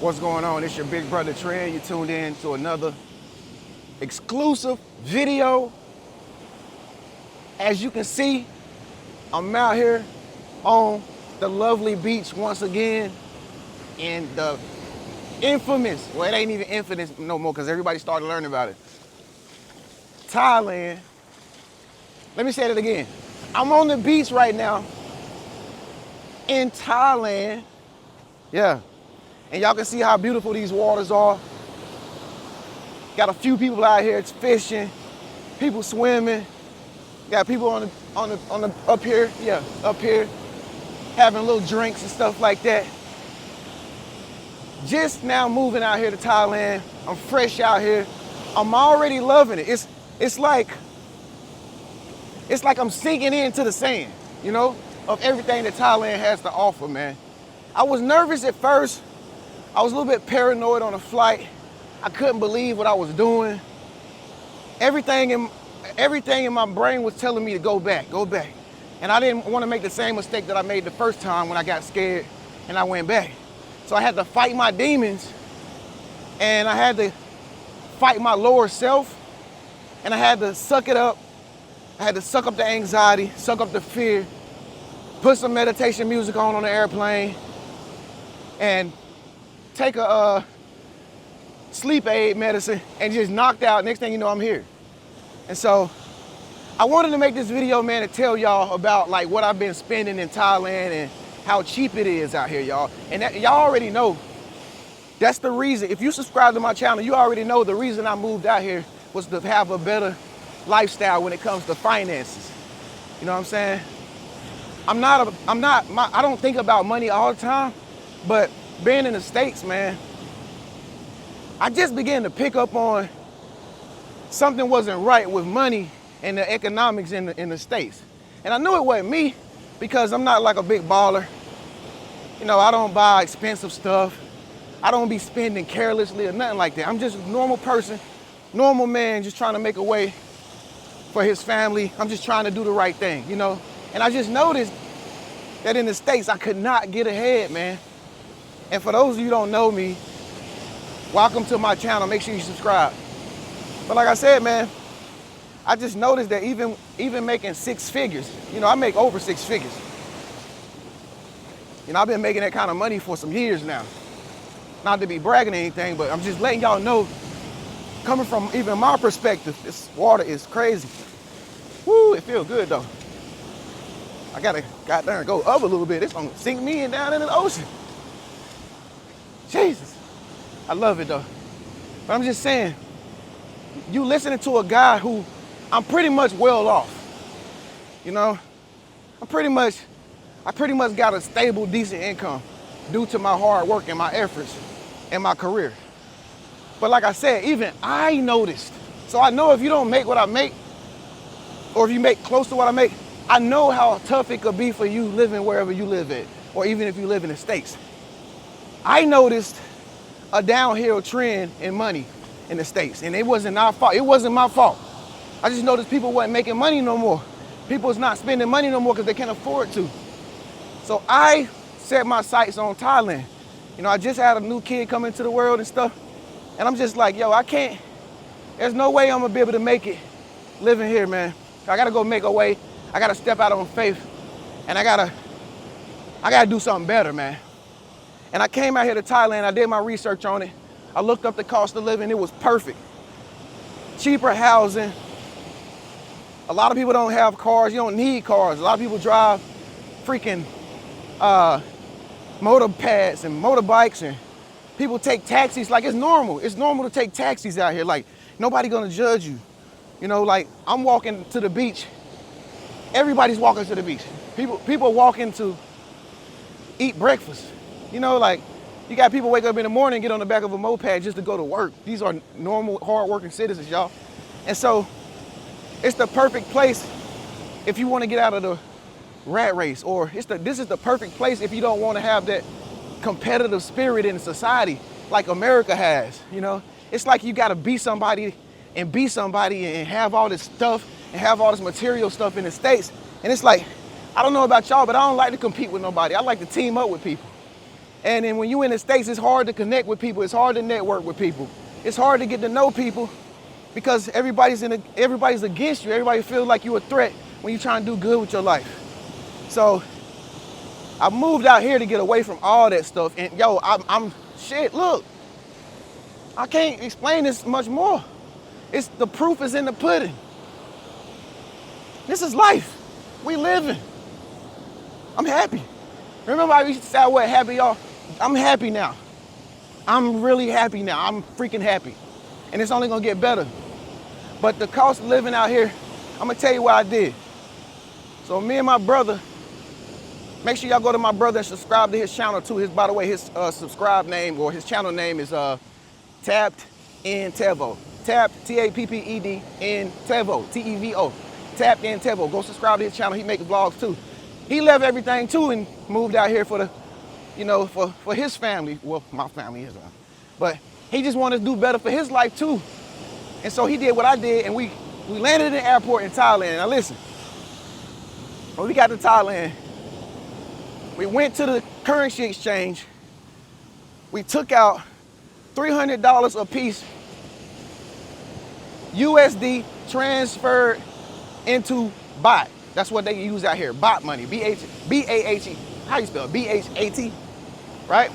What's going on? It's your big brother Trend. You tuned in to another exclusive video. As you can see, I'm out here on the lovely beach once again in the infamous, well, it ain't even infamous no more because everybody started learning about it, Thailand. Let me say that again. I'm on the beach right now in Thailand. Yeah. And y'all can see how beautiful these waters are. Got a few people out here fishing, people swimming. Got people on the up here, yeah, up here, having little drinks and stuff like that. Just now moving out here to Thailand. I'm fresh out here. I'm already loving it. It's like I'm sinking into the sand, you know, of everything that Thailand has to offer, man. I was nervous at first. I was a little bit paranoid on the flight. I couldn't believe what I was doing. Everything in my brain was telling me to go back. And I didn't want to make the same mistake that I made the first time when I got scared and I went back. So I had to fight my demons and I had to fight my lower self and I had to suck it up. I had to suck up the anxiety, suck up the fear, put some meditation music on the airplane and take a sleep aid medicine and just knocked out. Next thing you know, I'm here. And so I wanted to make this video, man, to tell y'all about like what I've been spending in Thailand and how cheap it is out here, y'all. And y'all already know, that's the reason. If you subscribe to my channel, you already know the reason I moved out here was to have a better lifestyle when it comes to finances. You know what I'm saying? I don't think about money all the time, but being in the States, man, I just began to pick up on something wasn't right with money and the economics in the States. And I knew it wasn't me because I'm not like a big baller. You know, I don't buy expensive stuff. I don't be spending carelessly or nothing like that. I'm just a normal person, normal man, just trying to make a way for his family. I'm just trying to do the right thing, you know? And I just noticed that in the States, I could not get ahead, man. And for those of you who don't know me, welcome to my channel. Make sure you subscribe. But like I said, man, I just noticed that even making six figures, you know, I make over six figures. You know, I've been making that kind of money for some years now. Not to be bragging or anything, but I'm just letting y'all know, coming from even my perspective, this water is crazy. Woo, it feels good though. I gotta goddamn go up a little bit. It's gonna sink me in down in the ocean. Jesus, I love it though. But I'm just saying, you listening to a guy who I'm pretty much well off. You know, I pretty much got a stable, decent income due to my hard work and my efforts and my career. But like I said, even I noticed. So I know if you don't make what I make, or if you make close to what I make, I know how tough it could be for you living wherever you live at, or even if you live in the States. I noticed a downhill trend in money in the States, and it wasn't our fault. It wasn't my fault. I just noticed people wasn't making money no more. People's not spending money no more because they can't afford to. So I set my sights on Thailand. You know, I just had a new kid come into the world and stuff, and I'm just like, yo, there's no way I'm gonna be able to make it living here, man. I gotta go make a way. I gotta step out on faith, and I gotta do something better, man. And I came out here to Thailand, I did my research on it. I looked up the cost of living, it was perfect. Cheaper housing. A lot of people don't have cars, you don't need cars. A lot of people drive freaking motor pads and motorbikes, and people take taxis like it's normal. It's normal to take taxis out here, like nobody gonna judge you. You know, like I'm walking to the beach, everybody's walking to the beach. People walking to eat breakfast. You know, like you got people wake up in the morning and get on the back of a moped just to go to work. These are normal, hard-working citizens, y'all. And so it's the perfect place if you want to get out of the rat race, or this is the perfect place if you don't want to have that competitive spirit in society like America has, you know? It's like you got to be somebody and have all this stuff and have all this material stuff in the States. And it's like, I don't know about y'all, but I don't like to compete with nobody. I like to team up with people. And then when you in the States, it's hard to connect with people. It's hard to network with people. It's hard to get to know people because everybody's against you. Everybody feels like you're a threat when you're trying to do good with your life. So I moved out here to get away from all that stuff. And yo, I'm shit, look. I can't explain this much more. The proof is in the pudding. This is life. We living. I'm happy. Remember I used to say I wasn't happy, y'all? I'm happy now. I'm really happy now. I'm freaking happy. And it's only gonna get better. But the cost of living out here, I'm gonna tell you what I did. So me and my brother, make sure y'all go to my brother and subscribe to his channel too. By the way, his subscribe name or his channel name is Tapped in Tevo. Tapped, Tapped in Tevo, Tevo. Tapped in Tevo. Go subscribe to his channel. He makes vlogs too. He left everything too and moved out here for the, for his family. Well, my family is one. But he just wanted to do better for his life too. And so he did what I did, and we landed in the airport in Thailand. Now listen, when we got to Thailand, we went to the currency exchange. We took out $300 a piece, USD, transferred into baht. That's what they use out here, baht money, B-A-H-E. How you spell it? B-H-A-T, right?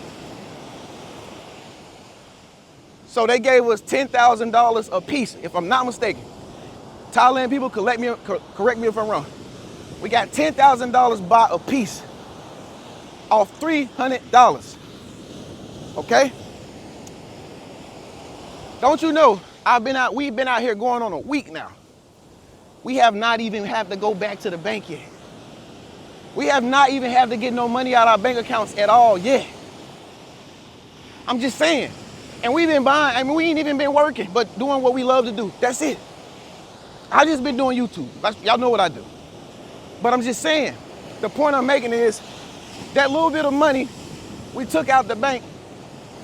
So they gave us $10,000 a piece, if I'm not mistaken. Thailand people, correct me if I'm wrong. We got $10,000 baht a piece off $300, okay? Don't you know, we've been out here going on a week now. We have not even had to go back to the bank yet. We have not even had to get no money out of our bank accounts at all yet. I'm just saying. And we've been buying, we ain't even been working, but doing what we love to do. That's it. I just been doing YouTube. Y'all know what I do. But I'm just saying, the point I'm making is that little bit of money we took out the bank,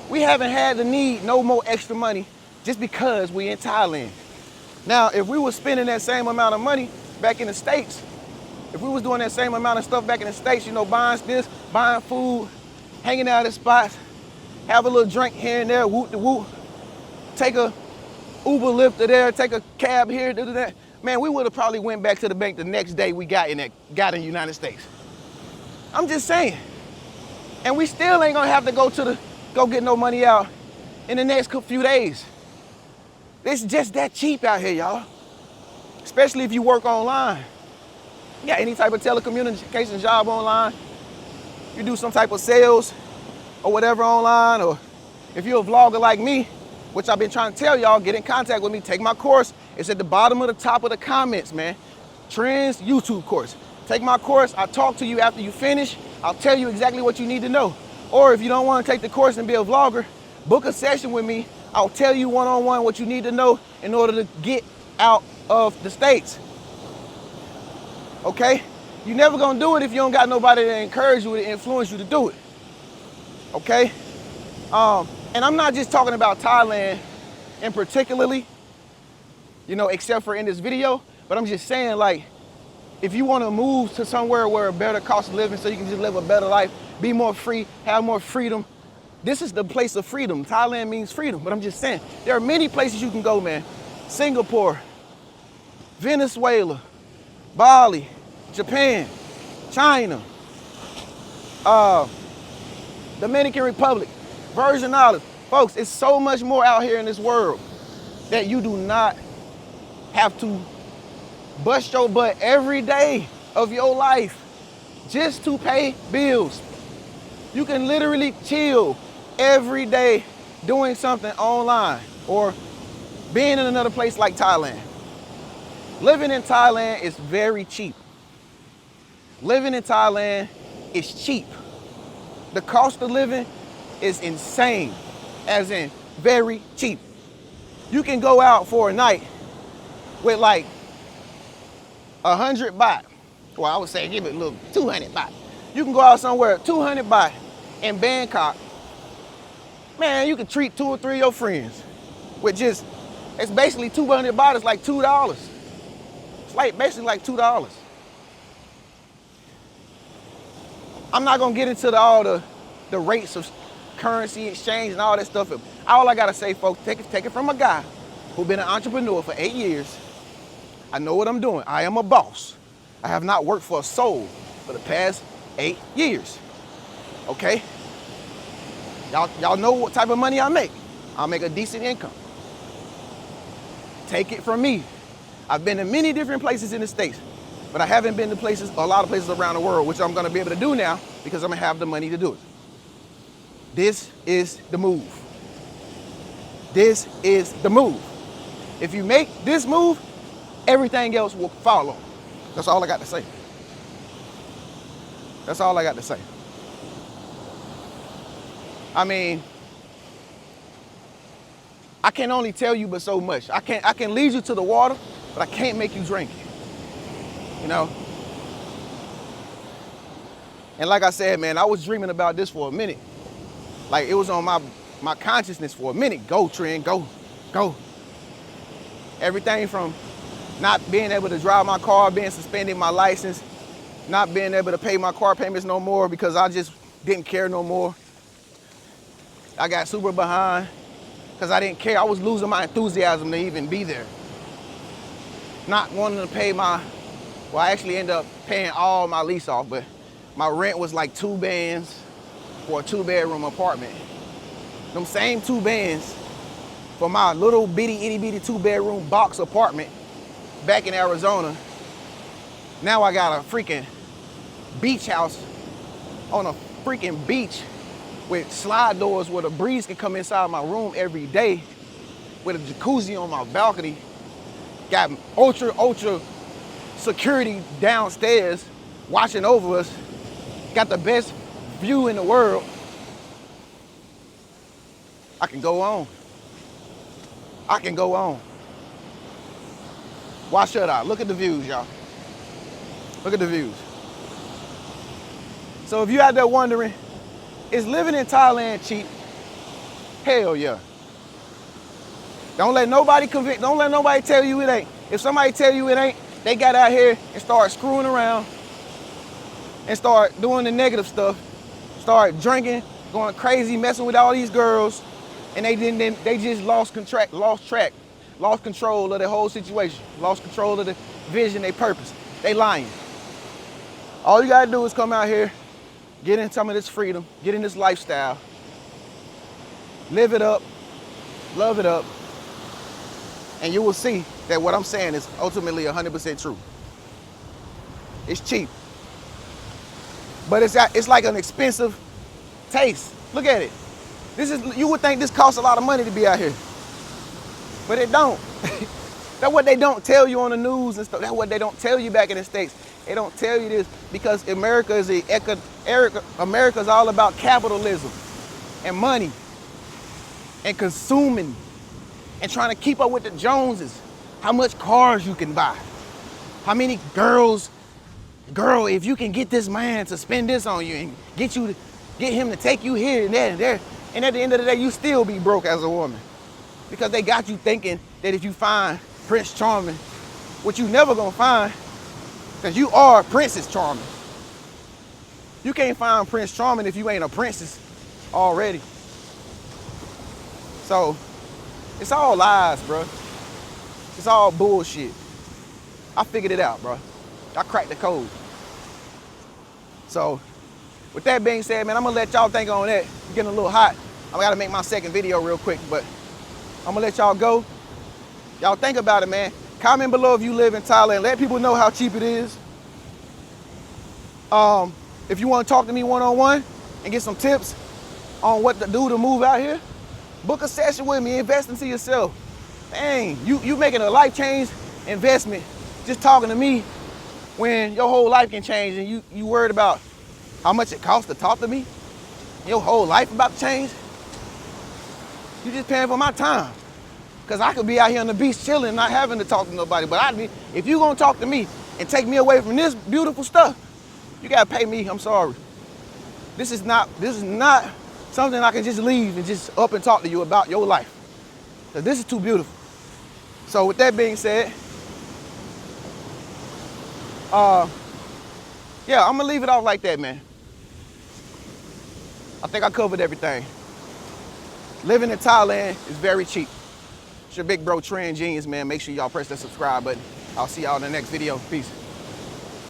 we haven't had to need no more extra money just because we in Thailand. Now, if we were spending that same amount of money back in the States, if we was doing that same amount of stuff back in the States, buying this, buying food, hanging out at spots, have a little drink here and there, whoop de whoop, take a Uber Lyft there, take a cab here, do that. Man, we would have probably went back to the bank the next day we got in the United States. I'm just saying. And we still ain't gonna have to go get no money out in the next few days. It's just that cheap out here, y'all. Especially if you work online. You got any type of telecommunications job online. You do some type of sales or whatever online, or if you're a vlogger like me, which I've been trying to tell y'all, get in contact with me, take my course. It's at the bottom of the top of the comments, man. Trends YouTube course. Take my course. I'll talk to you after you finish. I'll tell you exactly what you need to know. Or if you don't want to take the course and be a vlogger, book a session with me. I'll tell you one-on-one what you need to know in order to get out of the States. Okay? You're never gonna do it if you don't got nobody to encourage you, to influence you to do it. Okay? And I'm not just talking about Thailand in particularly, except for in this video, but I'm just saying, like, if you want to move to somewhere where a better cost of living so you can just live a better life, be more free, have more freedom, this is the place of freedom. Thailand means freedom, but I'm just saying, there are many places you can go, man. Singapore, Venezuela, Bali, Japan, China, Dominican Republic, Virgin Islands. Folks, it's so much more out here in this world that you do not have to bust your butt every day of your life just to pay bills. You can literally chill every day doing something online or being in another place like Thailand. Living in Thailand is very cheap. Living in Thailand is cheap. The cost of living is insane, as in very cheap. You can go out for a night with like 100 baht. Well, I would say give it a little 200 baht. You can go out somewhere 200 baht in Bangkok. Man, you can treat 2 or 3 of your friends with just, it's basically 200 baht, it's like $2. It's like basically like $2. I'm not gonna get into all the the rates of currency exchange and all that stuff. All I gotta say, folks, take it from a guy who's been an entrepreneur for 8 years. I know what I'm doing. I am a boss. I have not worked for a soul for the past 8 years. Okay? Y'all know what type of money I make. I make a decent income. Take it from me. I've been in many different places in the States, but I haven't been to a lot of places around the world, which I'm gonna be able to do now because I'm gonna have the money to do it. This is the move. This is the move. If you make this move, everything else will follow. That's all I got to say. That's all I got to say. I mean, I can only tell you but so much. I can lead you to the water, but I can't make you drink it. You know? And like I said, man, I was dreaming about this for a minute. Like, it was on my consciousness for a minute. Go, Trend, go. Everything from not being able to drive my car, being suspended my license, not being able to pay my car payments no more because I just didn't care no more. I got super behind because I didn't care. I was losing my enthusiasm to even be there. Not wanting to pay I actually ended up paying all my lease off, but my rent was like $2 for a 2-bedroom apartment. Them same $2 for my little itty bitty 2-bedroom box apartment back in Arizona. Now I got a freaking beach house on a freaking beach with slide doors where the breeze can come inside my room every day, with a jacuzzi on my balcony. Got ultra security downstairs watching over us. Got the best view in the world. I can go on. Why should I? Look at the views, y'all. Look at the views. So if you out there wondering, is living in Thailand cheap? Hell yeah. Don't let nobody tell you it ain't. If somebody tell you it ain't, they got out here and start screwing around and start doing the negative stuff, start drinking, going crazy, messing with all these girls, and they just lost control of the whole situation, lost control of the vision, their purpose. They lying. All you gotta do is come out here, get in some of this freedom, get in this lifestyle, live it up, love it up, and you will see that what I'm saying is ultimately 100% true. It's cheap, but it's like an expensive taste. Look at it. You would think this costs a lot of money to be out here, but it don't. That's what they don't tell you on the news and stuff. That's what they don't tell you back in the States. They don't tell you this because America's all about capitalism and money and consuming and trying to keep up with the Joneses. How much cars you can buy. How many girl, if you can get this man to spend this on you and get him to take you here and there and there, and at the end of the day, you still be broke as a woman. Because they got you thinking that if you find Prince Charming, what you never gonna find, because you are Princess Charming. You can't find Prince Charming if you ain't a princess already. So, it's all lies, bro. It's all bullshit. I figured it out, bro. I cracked the code. So, with that being said, man, I'm gonna let y'all think on that. It's getting a little hot. I gotta make my second video real quick, but I'm gonna let y'all go. Y'all think about it, man. Comment below if you live in Thailand. Let people know how cheap it is. If you want to talk to me one-on-one and get some tips on what to do to move out here, book a session with me. Invest into yourself. Dang, you making a life change investment just talking to me when your whole life can change and you worried about how much it costs to talk to me? Your whole life about to change? You just paying for my time. Because I could be out here on the beach chilling, not having to talk to nobody. But if you gonna talk to me and take me away from this beautiful stuff, you gotta pay me. I'm sorry. This is not something I can just leave and just up and talk to you about your life. Because this is too beautiful. So with that being said, yeah, I'm gonna leave it off like that, man. I think I covered everything. Living in Thailand is very cheap. It's your big bro Trend Genius, man. Make sure y'all press that subscribe button. I'll see y'all in the next video. Peace.